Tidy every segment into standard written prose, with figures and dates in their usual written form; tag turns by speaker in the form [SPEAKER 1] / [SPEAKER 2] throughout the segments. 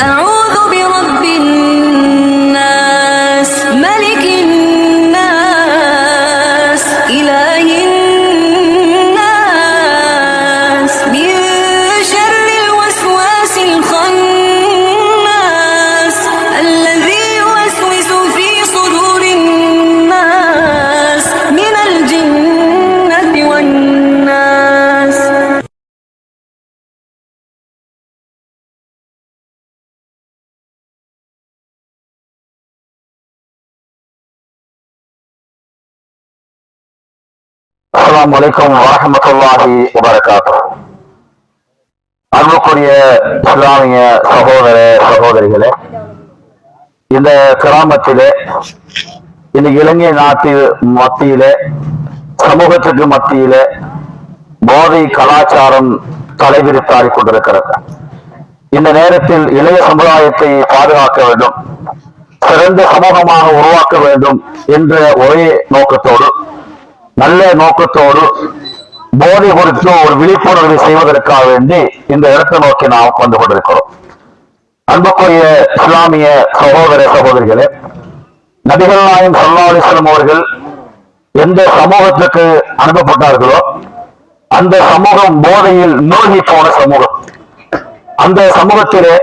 [SPEAKER 1] أعوذ برب الناس ملك الناس إله الناس من شر الوسواس الخناس الذي يوسوس في صدور الناس من الجنة والناس.
[SPEAKER 2] அஸ்ஸலாமு அலைக்கும் வரஹ்மத்துல்லாஹி வபரகாத்துஹு. அன்புக்குரிய இஸ்லாமிய சகோதர சகோதரிகளே, இந்த கிராமத்திலே இந்த இலங்கை நாட்டில் மத்தியிலே சமூகத்துக்கு மத்தியிலே போதை கலாச்சாரம் தலைவிரித்தாடி கொண்டிருக்கிறது. இந்த நேரத்தில் இளைய சமுதாயத்தை பாதுகாக்க வேண்டும், சிறந்த சமூகமாக உருவாக்க வேண்டும் என்ற ஒரே நோக்கத்தோடு, நல்ல நோக்கத்தோடு போதை குறித்து ஒரு விழிப்புணர்வை செய்வதற்காக வேண்டி இந்த இடத்தை நோக்கி நாம் வந்து கொண்டிருக்கிறோம். அன்புக்குரிய இஸ்லாமிய சகோதர சகோதரிகளே, நபிகள் நாயகம் ஸல்லல்லாஹு அலைஹி வஸல்லம் அவர்கள் எந்த சமூகத்துக்கு அனுப்பப்பட்டார்களோ அந்த சமூகம் போதையில் மூழ்கி போன சமூகம். அந்த சமூகத்திலே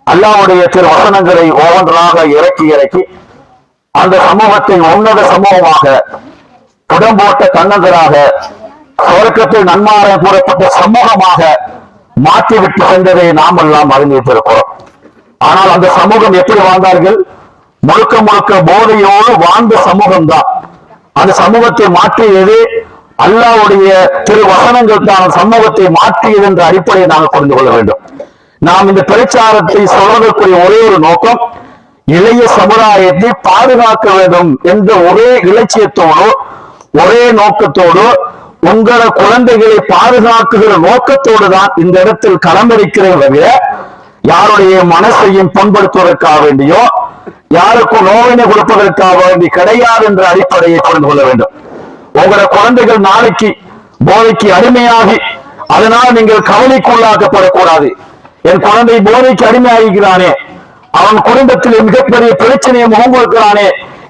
[SPEAKER 2] அல்லாஹ்வுடைய திரு வசனங்களை ஒவ்வொன்றாக இறக்கி அந்த சமூகத்தை உன்னத சமூகமாக, புடம்போட்ட கண்ணங்களாக, சொர்க்கத்தில் நன்மாராயம் கூறப்பட்ட சமூகமாக மாற்றிவிட்டு சென்றதை நாம் எல்லாம் அறிந்திருக்கிறோம். ஆனால் அந்த சமூகம் எப்படி வாழ்ந்தார்கள்? முழுக்க முழுக்க போதையோடு வாழ்ந்த சமூகம் தான். அந்த சமூகத்தை மாற்றியது அல்லாஹ்வுடைய திரு வசனங்கள் தான் சமூகத்தை மாற்றியது என்ற அடிப்படையை நாங்கள் புரிந்து கொள்ள வேண்டும். நாம் இந்த பிரச்சாரத்தை சொல்வதற்குரிய ஒரே ஒரு நோக்கம், இளைய சமுதாயத்தை பாதுகாக்க வேண்டும் என்ற ஒரே இலட்சியத்தோடு, ஒரே நோக்கத்தோடு, உங்களோட குழந்தைகளை பாதுகாக்குகிற நோக்கத்தோடு தான் இந்த இடத்தில் களமிருக்கிறேன் தவிர யாருடைய மனசையும் புண்படுத்துவதற்காக வேண்டியோ யாருக்கும் நோவினை கொடுப்பதற்காக வேண்டி கிடையாது என்ற அடிப்படையை புரிந்து கொள்ள வேண்டும். உங்களோட குழந்தைகள் நாளைக்கு போதைக்கு அடிமையாகி அதனால் நீங்கள் கவலைக்குள்ளாக்கப்படக்கூடாது. என் குழந்தை போதைக்கு அடிமையாகிறானே, அவன் குடும்பத்தில் மிகப்பெரிய பிரச்சனையை முகம் கொடுக்கிறானே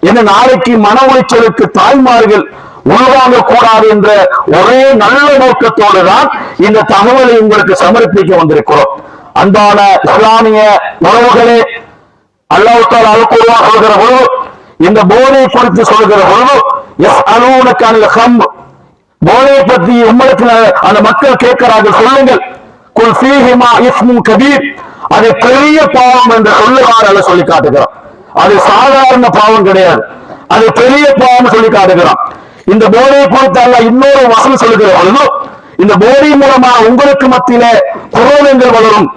[SPEAKER 2] என நாளைக்கு மன உளைச்சலுக்கு தாய்மார்கள் உள்வாங்க கூடாது என்ற ஒரே நல்ல நோக்கத்தோடு தான் இந்த தகவலை உங்களுக்கு சமர்ப்பிக்க வந்திருக்கிறோம். அன்பான இஸ்லாமிய உறவுகளே, அல்லாஹ் தஆலா அல்-குர்ஆன் சொல்கிற பொழுது, இந்த போதை குறித்து சொல்கிற பொழுது, யஸ்அலூனக அனில் ஹம்ர், போதை பற்றி உம்மத்தில் அந்த மக்கள் கேட்கிறார்கள், சொல்லுங்கள், குல் ஃபீஹிமா இஸ்முன் கபீர், அது பெரிய பாவம் என்று சொல்லுவார் அல்ல சொல்லி காட்டுகிறான். அது சாதாரண பாவம் கிடையாது, அது பெரிய பாவம் சொல்லி காட்டுகிறான். இந்த போதை குறித்து அல்ல இன்னொரு வசனம் சொல்லுகிற பொழுது, இந்த போதை மூலமா உங்களுக்கு மத்தியில குரோதங்கள் வளரும்,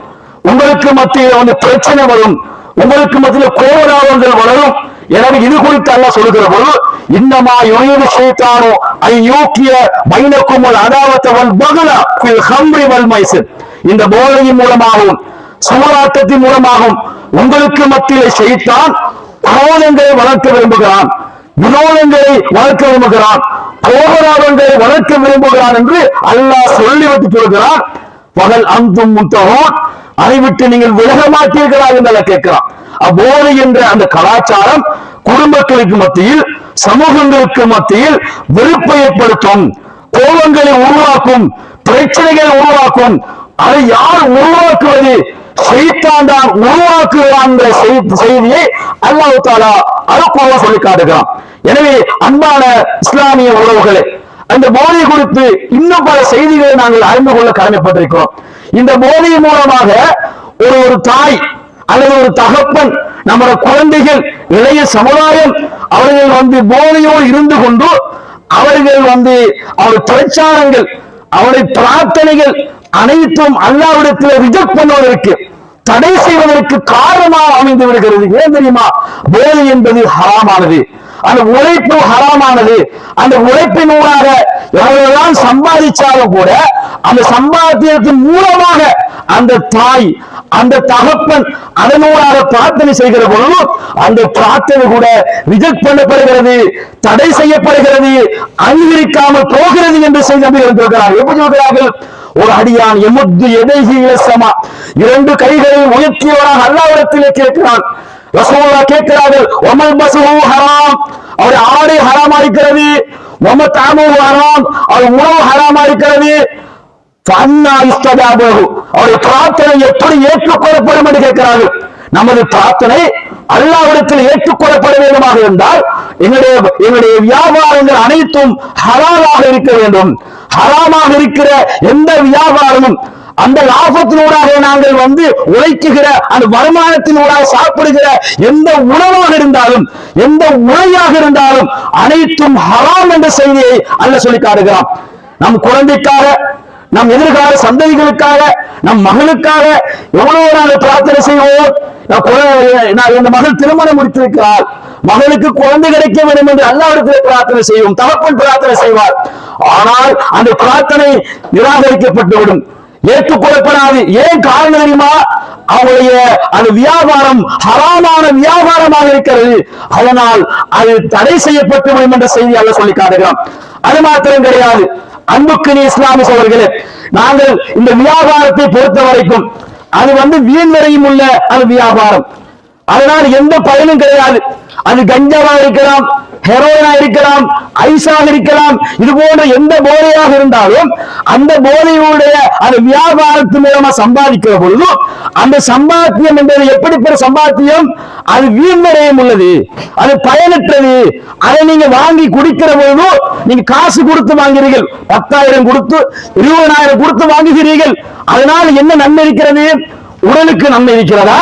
[SPEAKER 2] உங்களுக்கு மத்தியில வந்து பிரச்சனை வரும், உங்களுக்கு மத்தியில கோபதாபங்கள் வளரும். எனவே இது குறித்து அல்ல சொல்லுகிற பொழுது, இன்னமா யுரீது ஷைத்தானு ஐயூக்கிய பைனக்கும் அதாவத வல் பகல ஃபில் ஹம்ரி வல் மைசிர், இந்த போதையின் மூலமாகவும் சூதாட்டத்தின் மூலமாகவும் உங்களுக்கு மத்தியில ஷைத்தான் குரோதங்களை வளர்க்க விரும்புகிறான், வினோதங்களை வளர்க்க விரும்புகிறான், கோபராகங்களை வளர்க்க விரும்புகிறான் என்று அல்லாஹ் சொல்லிவிட்டு சொல்கிறான். பகல் அந்தும் முத்தகோன், அதை விட்டு நீங்கள் விலக மாட்டீர்களா என்று கேட்கிறான். போதை என்ற அந்த கலாச்சாரம் குடும்பங்களுக்கு மத்தியில், சமூகங்களுக்கு மத்தியில் வெறுப்பை ஏற்படுத்தும், கோபங்களை உருவாக்கும், பிரச்சனைகளை உருவாக்கும். அதை யார் உருவாக்குவது? ஷைத்தான் தான் உருவாக்குகிறான் என்ற செய்தியை அல்லாஹ் தஆலா அல்-குர்ஆன் சொல்லி காட்டுகிறான். எனவே அன்பான இஸ்லாமிய உறவுகளே, அந்த போதை குறித்து இன்னும் பல செய்திகளை நாங்கள் அறிந்து கொள்ள கடமைப்பட்டிருக்கிறோம். இந்த போதை மூலமாக ஒரு தாய் அல்லது ஒரு தகப்பன், நம்முடைய குழந்தைகள், இளைய சமுதாயம் அவர்கள் வந்து போதையோடு இருந்து கொண்டு அவர்கள் வந்து அவருடைய பிரச்சாரங்கள், அவருடைய பிரார்த்தனைகள் அனைத்தும் அல்லாஹ்விடத்தில் ரிஜெக்ட் பண்ணுவதற்கு, தடை செய்வதற்கு காரணமாக அமைந்து விடுகிறது. ஏன் தெரியுமா? போதை என்பது ஹராமானது, அந்த உழைப்பு ஹராமானது. அந்த உழைப்பின் ஊடாக எவ்வளவுதான் சம்பாதிச்சாலும் கூட அந்த சம்பாத்தியத்தின் மூலமாக அந்த தாய், அந்த தகப்பன் அதனூடாக பிரார்த்தனை செய்கிற பொழுது அந்த பிரார்த்தனை கூட ரிஜெக்ட் பண்ணப்படுகிறது, தடை செய்யப்படுகிறது, அங்கீகரிக்காமல் போகிறது என்று செய்தி சொல்கிறார்கள். எப்படி சொல்கிறார்கள்?
[SPEAKER 3] ஒரு அடியான் எமுத்து எதைகி இலசமா, இரண்டு கைகளை உயர்த்தியவராக அல்லாஹ்விடத்திலே கேட்கிறான். ரசூலுல்லாஹ் கேட்கிறார்கள், ஒமல் பசுஹு ஹராம், அவருடைய ஆடை ஹராமா இருக்கிறது. ஒம தாமுஹு ஹராம், அவர் உணவு ஹராமா இருக்கிறது. அவருடைய பிரார்த்தனை எப்படி ஏற்றுக்கொள்ளப்படும் என்று கேட்கிறார்கள். நமது பிரார்த்தனை அல்லாஹ்விடத்தில் ஏற்றுக்கொள்ளப்பட வேண்டுமாக இருந்தால் எங்களுடைய வியாபாரங்கள் அனைத்தும் ஹலாலாக இருக்க வேண்டும். ஹராமாக இருக்கிற எந்த வியாபாரமும் அந்த லாபத்தினூடாக நாங்கள் உழைக்குகிற அந்த வருமானத்தினூடாக சாப்பிடுகிற எந்த உணவாக இருந்தாலும் எந்த உரையாக இருந்தாலும் அனைத்தும் ஹராம் என்ற செய்தியை அல்லாஹ் சொல்லி காட்டுகிறான். நம் குழந்தைக்காக, நம் எதிர்கால சந்ததிகளுக்காக, நம் மகளுக்காக எவ்வளவு நாங்கள் பிரார்த்தனை செய்வோம். என் மகள் திருமணம் முடித்திருக்கிறார், மகளுக்கு குழந்தை கிடைக்க வேண்டும் என்று அல்லாஹ்விடத்தில் பிரார்த்தனை செய்வோம். தகப்பன் பிரார்த்தனை செய்வார். ஆனால் அந்த பிரார்த்தனை நிராகரிக்கப்பட்டுவிடும், ஏற்றுக்கொள்ளப்படாது. ஏன் காரணம் தெரியுமா? அவருடைய அந்த வியாபாரம் ஹராமான வியாபாரமாக இருக்கிறது. அதனால் அது தடை செய்யப்பட்டு விடும் என்ற செய்தி அல்லாஹ் சொல்லி காட்டுகிறான். அது மாத்திரம் கிடையாது, அன்புக்குரிய இஸ்லாமிய சகோதரர்களே, நாங்கள் இந்த வியாபாரத்தை பொறுத்த வரைக்கும் அது வீண் வரையும் உள்ள அது வியாபாரம். அதனால் எந்த பயனும் கிடையாது. அது கஞ்சாவா இருக்கலாம், ஹெரோயினா இருக்கலாம், ஐஸாக இருக்கலாம், இது போன்ற எந்த போதையாக இருந்தாலும் அந்த போதையுடைய அந்த வியாபாரத்தின் மூலமா சம்பாதிக்கிற பொழுது அந்த சம்பாத்தியம் என்பது எப்படிப்பட்ட சம்பாத்தியம்? அது வீண்வரையும் உள்ளது, அது பயனற்றது. அதை நீங்க வாங்கி குடிக்கிற பொழுது நீங்க காசு கொடுத்து வாங்குகிறீர்கள், 10,000 கொடுத்து 20,000 கொடுத்து வாங்குகிறீர்கள். அதனால் என்ன நன்மை இருக்கிறது? உடலுக்கு நன்மை இருக்கிறதா?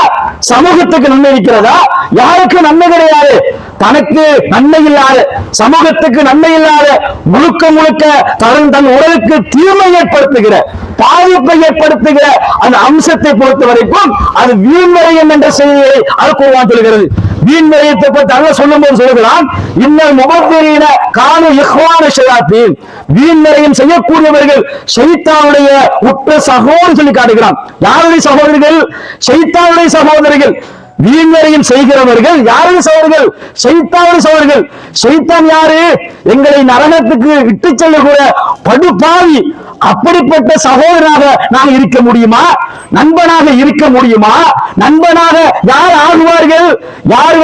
[SPEAKER 3] சமூகத்துக்கு நன்மை இருக்கிறதா? யாருக்கு நன்மை கிடையாது. தனக்கு நன்மை இல்லாத, சமூகத்துக்கு நன்மை இல்லாத, முழுக்க முழுக்க தன் உடலுக்கு தீமை ஏற்படுத்துகிற, பாதிப்பை ஏற்படுத்துகிற அந்த அம்சத்தை பொறுத்த வரைக்கும் அது வீண்வரையம் என்ற செய்தியை அல்குர்ஆன் சொல்கிறது. வீண்வரையத்தை பற்றி அல்லாஹ் சொல்லும் போது சொல்கிறான், இன்னல் முபத்திரீன கானு இஹ்வான ஷயாத்தீன், வீண்வரையம் செய்யக்கூடியவர்கள் ஷைத்தானுடைய உற்ற சகோதரர் சொல்லி காட்டுகிறான். யாருடைய சகோதரர்கள்? ஷைத்தானுடைய சகோதரர்கள். வீண்வரையும் செய்கிறவர்கள் யாருடைய சகோதரர்கள்? ஷைத்தானுடைய சகோதரர்கள். ஷைத்தான் யாரு? எங்களை நரகத்துக்கு இட்டு செல்லக்கூடிய படுபாவி. அப்படிப்பட்ட சகோதரனாக நாம் இருக்க முடியுமா? நண்பனாக இருக்க முடியுமா? நண்பனாக யார் ஆகுவார்கள்? யார்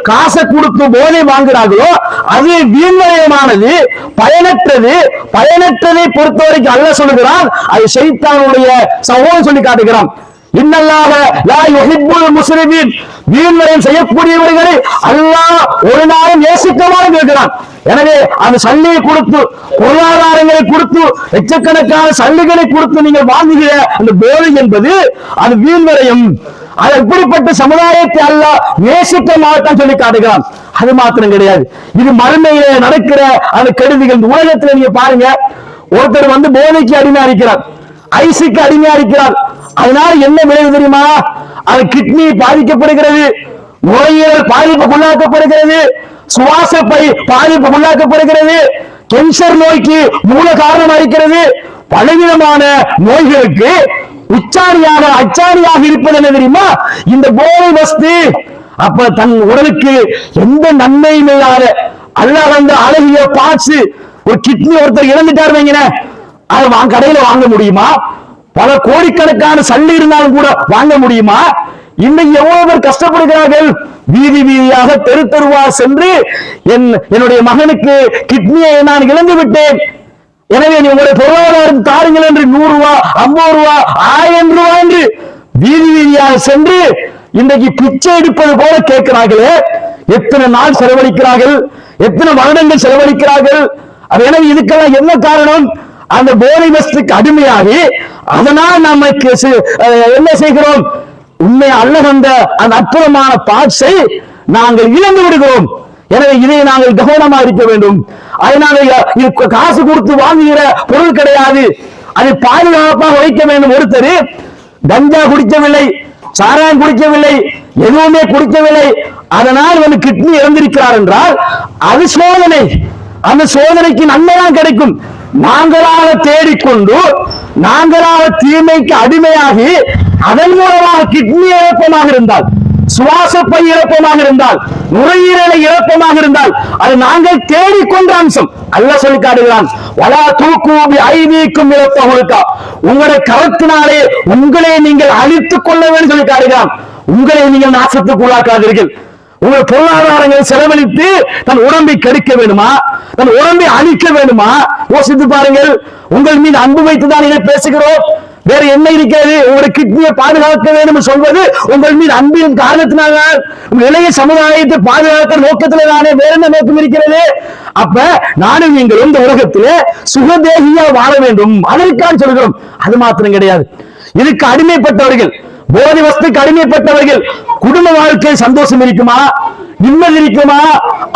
[SPEAKER 3] காசை கொடுத்து போதை வாங்குறார்களோ அது வீண்வரையமானது, பயனற்றது. பயனற்றதை பொறுத்தவரைக்கும் அல்லாஹ் சொல்லுகிறான், அது ஷைத்தானுடைய சகோதரன் சொல்லி காட்டுகிறான். இன்னல்லாஹ லா யுஹிப்புல் முஸ்லிமீன், வீண்வரையம் செய்யக்கூடியவர்களை அல்லாஹ் ஒரு நாளும் நேசிக்கமாக இருக்கிறான். எனவே அந்த சல்லியை கொடுத்து, பொருளாதாரங்களை கொடுத்து, லட்சக்கணக்கான சல்லிகளை கொடுத்து நீங்கள் வாங்குகிற அந்த போதை என்பது அது வீண்வரையம். அது எப்படிப்பட்ட சமுதாயத்தை அல்லாஹ் நேசிக்க மாட்டான் சொல்லி காட்டுகிறான். அது மாத்திரம் கிடையாது, இது மறுமையிலே நடக்கிற அந்த கெடுதிகள். இந்த உலகத்துல நீங்க பாருங்க, ஒருத்தர் போதைக்கு அடிமையா இருக்கிறார், ஐஸுக்கு அடிமையா இருக்கிறார். அதனால என்ன விளைவு தெரியுமா? அது கிட்னி பாதிக்கப்படுகிறது, நுரையீரல் பாதிப்புக்குள்ளாக்கப்படுகிறது, சுவாச பை பாதிப்புக்குள்ளாக்கப்படுகிறது, கேன்சர் நோய்க்கு மூல காரணம் இருக்கிறது. பலவிதமான நோய்களுக்கு அச்சாணியாக இருப்பது என்ன தெரியுமா? இந்த போதை வஸ்து. அப்ப தன் உடலுக்கு எந்த நன்மையும் இல்லாத அல்லாஹ் அழகிய பார்ட்ஸ், ஒரு கிட்னி ஒருத்தர் இழந்துட்டார் வைங்க, அதை கடையில வாங்க முடியுமா? பல கோடிக்கணக்கான சல்லி இருந்தாலும் கூட வாங்க முடியுமா? இன்னைக்கு எவ்வளவு பேர் கஷ்டப்படுகிறார்கள். வீதி வீதியாக தெரு தெருவாக சென்று என்னுடைய மகனுக்கு கிட்னியை நான் இழந்து விட்டேன், எனவே நீ உங்களுடைய பொருளாதாரம் தாருங்கள் என்று 100 ரூபாய், 50 ரூபாய், 1000 ரூபாய் என்று வீதி வீதியாக சென்று இன்றைக்கு பிச்சை எடுப்பது போல கேட்கிறார்களே. எத்தனை நாள் செலவழிக்கிறார்கள், எத்தனை வருடங்கள் செலவழிக்கிறார்கள். எனவே இதுக்கெல்லாம் என்ன காரணம்? அந்த போதை வஸ்துக்கு அடிமையாகி அதனால் நமக்கு என்ன செய்கிறோம்? உண்மை அல்லாஹ் அந்த அற்புதமான பார்ட்ஸை நாங்கள் இழந்து விடுகிறோம். எனவே இதை நாங்கள் கவனமா இருக்க வேண்டும். அதனால காசு கொடுத்து வாங்குகிற பொருள் கிடையாது, அதை பாதுகாப்பாக வைக்க வேண்டும். ஒருத்தர் கஞ்சா குடிக்கவில்லை, சாராயம் குடிக்கவில்லை, எதுவுமே குடிக்கவில்லை, அதனால் கிட்னி இழந்திருக்கிறார் என்றால் அது சோதனை. அந்த சோதனைக்கு நன்மைதான் கிடைக்கும். நாங்களாக தேடிக்கொண்டு நாங்களாக தீமைக்கு அடிமையாகி அதன் மூலமாக கிட்னி இழப்பமாக இருந்தால், சுவாச பை இழப்பமாக இருந்தால், நுரையீரலை இழப்பமாக இருந்தால் அது நாங்கள் தேடிக்கொண்ட அம்சம். அல்லாஹ் சொல்லி காட்டுகிறான், வலா தூக்கூபி ஐதீக்கும் இழப்பவர்களுக்கா, உங்களுடைய கரத்தினாலே உங்களை நீங்கள் அழித்துக் கொள்ள வேண்டும் சொல்லி காட்டுகிறான். உங்களை நீங்கள் நாசத்துக்கு உள்ளாக்காதீர்கள். உங்கள் பொருளாதாரங்களை செலவழித்து தன் உடம்பை கெடுக்க வேண்டுமா, தன் உடம்பை அழிக்க வேண்டுமா? யோசித்து பாருங்கள். உங்கள் மீது அன்பு வைத்துதான் இதை பேசுகிறோம். வேற என்ன இருக்கிறது? உங்களுடைய கிட்னியை பாதுகாக்க வேண்டும் சொல்வது உங்கள் மீது அன்பின் காரணத்தினால, இளைய சமுதாயத்தை பாதுகாக்கிற நோக்கத்தில் தானே. வேற என்ன நோக்கம் இருக்கிறது? அப்ப நானும் நீங்களும் இந்த உலகத்திலே சுகதேகியா வாழ வேண்டும், அதற்காக சொல்கிறோம். அது மாத்திரம் கிடையாது. இதுக்கு அடிமைப்பட்டவர்கள், போதை வஸ்துக்கு அடிமைப்பட்டவர்கள் குடும்ப வாழ்க்கையில் சந்தோஷம் இருக்குமா, நிம்மதி இருக்குமா?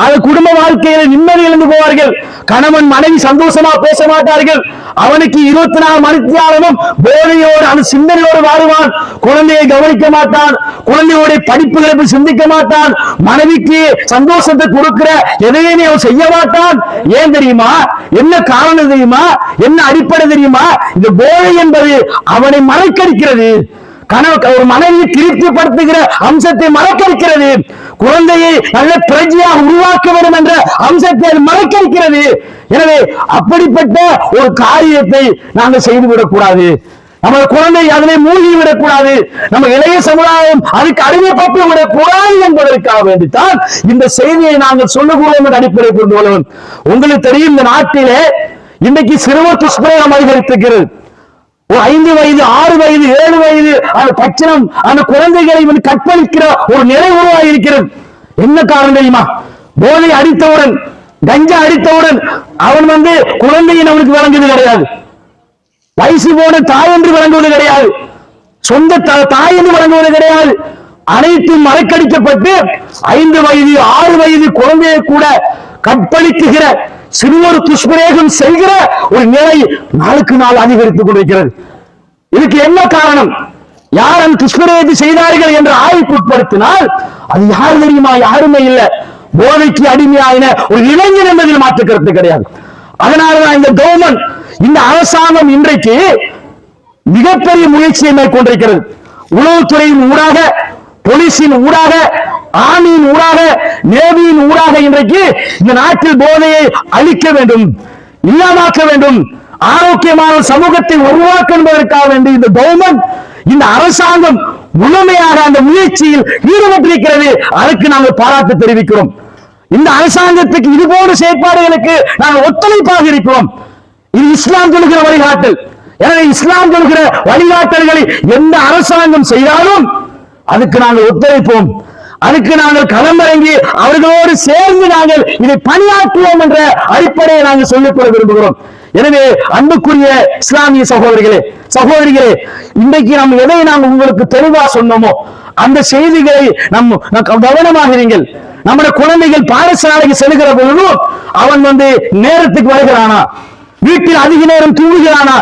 [SPEAKER 3] அது குடும்ப வாழ்க்கையில நிம்மதி இழந்து போவார்கள். கணவன் மனைவி சந்தோஷமா பேச மாட்டார்கள். அவனுக்கு 24 மணித்தியாலமும் போதையோடு அந்த சிந்தனையோடு வாழுவான். குழந்தையை கவனிக்க மாட்டான், குழந்தையோட படிப்புகளை பற்றி சிந்திக்க மாட்டான், மனைவிக்கு சந்தோஷத்தை கொடுக்கிற எதையுமே அவன் செய்ய மாட்டான். ஏன் தெரியுமா? என்ன காரணம் தெரியுமா? என்ன அடிப்படை தெரியுமா? இந்த போதை என்பது அவனை மறக்கடிக்கிறது. ஒரு மனைவியை திருப்திப்படுத்துகிற அம்சத்தை மறக்கடிக்கிறது. குழந்தையை நல்ல பிரஜையாக உருவாக்க வேண்டும் என்ற அம்சத்தை மறக்கடிக்கிறது. எனவே அப்படிப்பட்ட ஒரு காரியத்தை நாங்கள் செய்துவிடக் கூடாது. நம்ம குழந்தை அதனை மூழ்கி விடக்கூடாது. நம்ம இளைய சமுதாயம் அதுக்கு அடிமைப்பட்டு விடக்கூடாது என்பதற்காக வேண்டித்தான் இந்த செய்தியை நாங்கள் சொல்லக்கூடாது என்ற அடிப்படை புரிந்து கொள்ளவும். உங்களுக்கு தெரியும், இந்த நாட்டிலே இன்றைக்கு சிறுவர் துஷ்பிரயோகம் அதிகரித்திருக்கிறது. 5 வயது 6 வயது 7 வயது அந்த பச்சனம் அந்த குழந்தைகளை கற்பழிக்கிற ஒரு நிலை உருவாகி இருக்கிறது. என்ன காரணம் தெரியுமா? போதை அடித்தவுடன், கஞ்சா அடித்தவுடன் அவன் குழந்தையின் அவனுக்கு வழங்குவது கிடையாது, வயசு போன தாய் என்று வழங்குவது கிடையாது, சொந்த தாய் என்று வழங்குவது கிடையாது. அனைத்தும் மறக்கடிக்கப்பட்டு 5 வயது 6 வயது குழந்தையை கூட கற்பழிக்குகிற சிறுவர் துஷ்பிரயோகம் செய்கிற ஒரு நிலை நாளுக்கு நாள் அதிகரித்துக் கொண்டிருக்கிறது. இதுக்கு என்ன காரணம்? யார் அந்த துஷ்பிரயோகத்தை செய்தார்கள் என்று ஆய்வுக்கு உட்படுத்தினால் அது யார் தெரியுமா? யாருமே இல்லை, போதைக்கு அடிமையான ஒரு இளைஞன் என்பதில் மாற்று கருத்து கிடையாது. அதனாலதான் இந்த கவர்மெண்ட், இந்த அரசாங்கம் இன்றைக்கு மிகப்பெரிய முயற்சியை மேற்கொண்டிருக்கிறது. உளவுத்துறையின் ஊடாக, போலீசின் ஊடாக, ஆர்மியின் ஊடாக, நேவியின் ஊடாக இன்றைக்கு இந்த நாட்டில் போதையை அழிக்க வேண்டும், இல்லாமாக்க வேண்டும், ஆரோக்கியமான சமூகத்தை உருவாக்க என்பதற்காக வேண்டி இந்த கவர்மெண்ட், இந்த அரசாங்கம் முழுமையாக அந்த முயற்சியில் ஈடுபட்டிருக்கிறது. அதற்கு நாங்கள் பாராட்டு தெரிவிக்கிறோம். இந்த அரசாங்கத்துக்கு இது போன்ற செயற்பாடுகளுக்கு நாங்கள் ஒத்துழைப்பாக இருக்கிறோம். இது இஸ்லாம் சொல்கிற வழிகாட்டல். எனவே இஸ்லாம் சொல்கிற வழிகாட்டல்களை எந்த அரசாங்கம் செய்தாலும் அதுக்கு நாங்கள் ஒத்துழைப்போம். அதுக்கு நாங்கள் களமிறங்கி அவர்களோடு சேர்ந்து நாங்கள் இதை பணியாற்றுவோம் என்ற அடிப்படையை நாங்கள் சொல்லிக்கொள்ள விரும்புகிறோம். எனவே அன்புக்குரிய இஸ்லாமிய சகோதரிகளே, சகோதரிகளே, இன்றைக்கு நாம் எதை நாம் உங்களுக்கு தெளிவா சொன்னோமோ அந்த செய்திகளை கவனமாக இருங்கள். நம்முடைய குழந்தைகள் பாடசாலைக்கு செல்கிற பொழுது அவன் நேரத்துக்கு வருகிறானா, வீட்டில் அதிக நேரம் தூங்குகிறானா,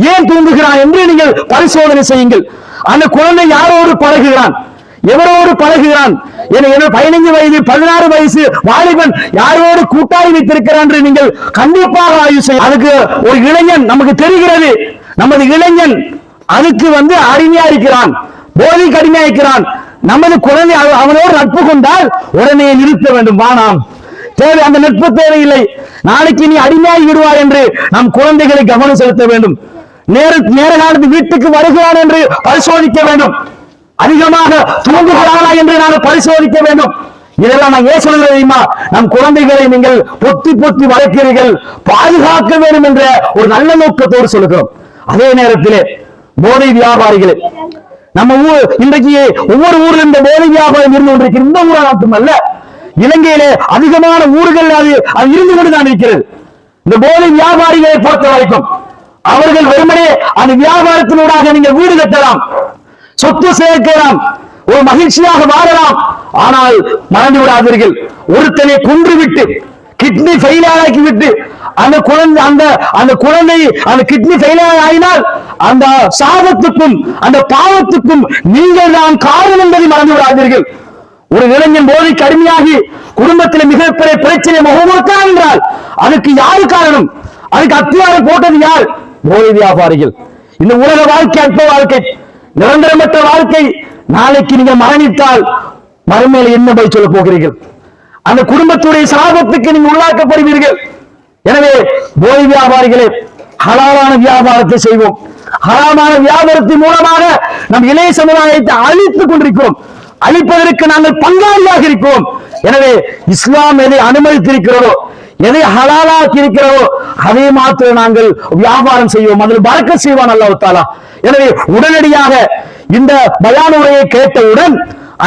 [SPEAKER 3] ஏன் தூங்குகிறான் என்று நீங்கள் பரிசோதனை செய்யுங்கள். அந்த குழந்தை யாரோடு பழகுகிறான், எவரோடு பழகுகிறான், 15 வயது 16 வயசு வாலிபன் யாரோடு கூட்டாளி வைத்திருக்கிறான் என்று நீங்கள் கண்டிப்பாக ஆய்வு செய்ய. அதுக்கு ஒரு இளைஞன் நமக்கு தெரிகிறது, நமது இளைஞன் அதுக்கு அடிமையா இருக்கிறான், போதைக்கு அடிமையா இருக்கிறான். நமது குழந்தை அவனோடு நட்பு கொண்டால் உடனே நிறுத்த வேண்டும். வானாம் தேவை, அந்த நட்பு தேவையில்லை, நாளைக்கு நீ அடிமையாகி விடுவார் என்று நம் குழந்தைகளை கவனம் செலுத்த வேண்டும். நேர காலத்து வீட்டுக்கு வருகிறான் என்று பரிசோதிக்க வேண்டும். அதிகமாக தூங்குகிறானா என்று நாங்கள் பரிசோதிக்க வேண்டும். இதெல்லாம் நான் ஏன் சொல்கிறேன் தெரியுமா? நம் குழந்தைகளை நீங்கள் பொத்தி பொத்தி வளர்க்கிறீர்கள், பாதுகாக்க வேண்டும் என்ற ஒரு நல்ல நோக்கத்தோடு சொல்லுகிறோம். அதே நேரத்திலே போதை வியாபாரிகளே, நம்ம ஊர் இன்றைக்கு ஒவ்வொரு ஊரில் இந்த போதை வியாபாரம் இருந்து கொண்டிருக்கிற இந்த ஊரா மட்டுமல்ல, இலங்கையிலே அதிகமான ஊர்கள் அது இருந்து கொண்டுதான் இருக்கிறது. இந்த போதை வியாபாரிகளை பொறுத்த வரைக்கும் அவர்கள் வெறுமனே அந்த வியாபாரத்தினூடாக நீங்கள் வீடு கட்டலாம், சொத்து சேர்க்கலாம், ஒரு மகிழ்ச்சியாக வாழலாம். ஆனால் மறந்து விடாதீர்கள், ஒருத்தனை கொன்று விட்டு கிட்னி ஃபெயிலியர் ஆக்கி விட்டு அந்த குழந்தை அந்த கிட்னி ஃபெயிலியர் ஆகினால் அந்த சாபத்துக்கும் அந்த பாவத்துக்கும் நீங்கள் தான் காரணம் என்பதை மறந்து விடாதீர்கள். ஒரு இளைஞன் போதைக்கு அடிமையாகி குடும்பத்தில் மிகப்பெரிய பிரச்சனை முகமுறுத்தான் என்றால் அதுக்கு யாரு காரணம்? அதுக்கு அத்தியாரம் போட்டது யார்? போதை வியாபாரிகள். இந்த உலக வாழ்க்கை அற்ப வாழ்க்கை, நிரந்தரமற்ற வாழ்க்கை. நாளைக்கு நீங்க மரணித்தால் மறுமையில என்ன பதில் சொல்ல போகிறீர்கள்? அந்த குடும்பத்துடைய சாபத்துக்கு நீங்க உள்ளாக்கப்படுவீர்கள். எனவே போதை வியாபாரிகளே, ஹலாலான வியாபாரத்தை செய்வோம். ஹராமான வியாபாரத்தின் மூலமாக நம் இளைய சமுதாயத்தை அழித்துக் கொண்டிருக்கிறோம். அழிப்பதற்கு நாங்கள் பங்காளியாக இருக்கிறோம். எனவே இஸ்லாம் எதை அனுமதித்திருக்கிறதோ, எதை ஹலாலாக்கி இருக்கிறதோ அதை மாத்திரம் நாங்கள் வியாபாரம் செய்வோம். அதில் பரக்கத் செய்வான் அல்லாஹ் தஆலா. எனவே உடனடியாக இந்த பயான் உரையை கேட்டவுடன்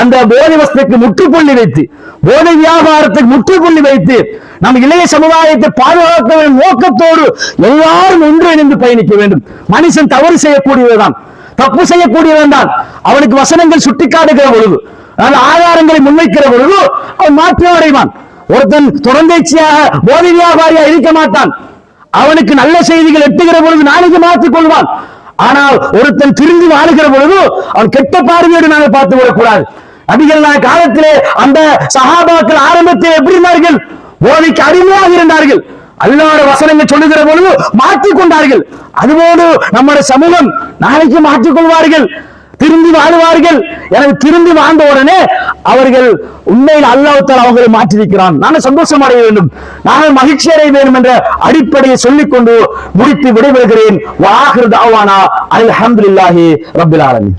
[SPEAKER 3] அந்த போதை வஸ்துக்கு முற்றுப்புள்ளி வைத்து, போதை வியாபாரத்துக்கு முற்றுப்புள்ளி வைத்து நம் இளைய சமுதாயத்தை பாதுகாக்க நோக்கத்தோடு எல்லாரும் ஒன்றிணைந்து பயணிக்க வேண்டும். மனுஷன் தவறு செய்யக்கூடியவர்தான், தப்பு செய்யக்கூடியவன் தான். அவனுக்கு வசனங்கள் சுட்டிக்காட்டுகிற பொழுது, ஆதாரங்களை முன்வைக்கிற பொழுது அவன் மாற்றம் அடைவான். ஒருத்தன் தொடர்ந்தேச்சியாக போதை வியாபாரியா இருக்க மாட்டான். அவனுக்கு நல்ல செய்திகள் எட்டுகிற பொழுது நாளைக்கு மாற்றிக் கொள்வான். ஆனால் ஒருத்தன் திரும்பி வாழுகிற பொழுது அவன் கெட்ட பார்வையோடு நாங்கள் பார்த்து விடக்கூடாது. நபிகள் காலத்திலே அந்த சஹாபாக்கள் ஆரம்பத்தில் எப்படி இருந்தார்கள்? போதைக்கு அடிமையாக இருந்தார்கள். அல்லாஹ்வுடைய வசனங்கள் சொல்லுகிற பொழுது மாற்றிக் கொண்டார்கள். அதுபோது நம்முடைய சமூகம் நாளைக்கு மாற்றிக் கொள்வார்கள், திரும்பி வாழுவார்கள். எனவே திரும்பி வாழ்ந்த உடனே அவர்கள் உண்மையில் அல்லாஹ் தஆலா அவர்களை மாற்றியிருக்கிறான். நாங்கள் சந்தோஷம் அடைய வேண்டும், நாங்கள் மகிழ்ச்சி அடைய வேண்டும் என்ற அடிப்படையை சொல்லிக்கொண்டு முடித்து விடைபெறுகிறேன். வ ஆகிரு தஅவானா அல்ஹம்துலில்லாஹி ரப்பில் ஆலமீன்.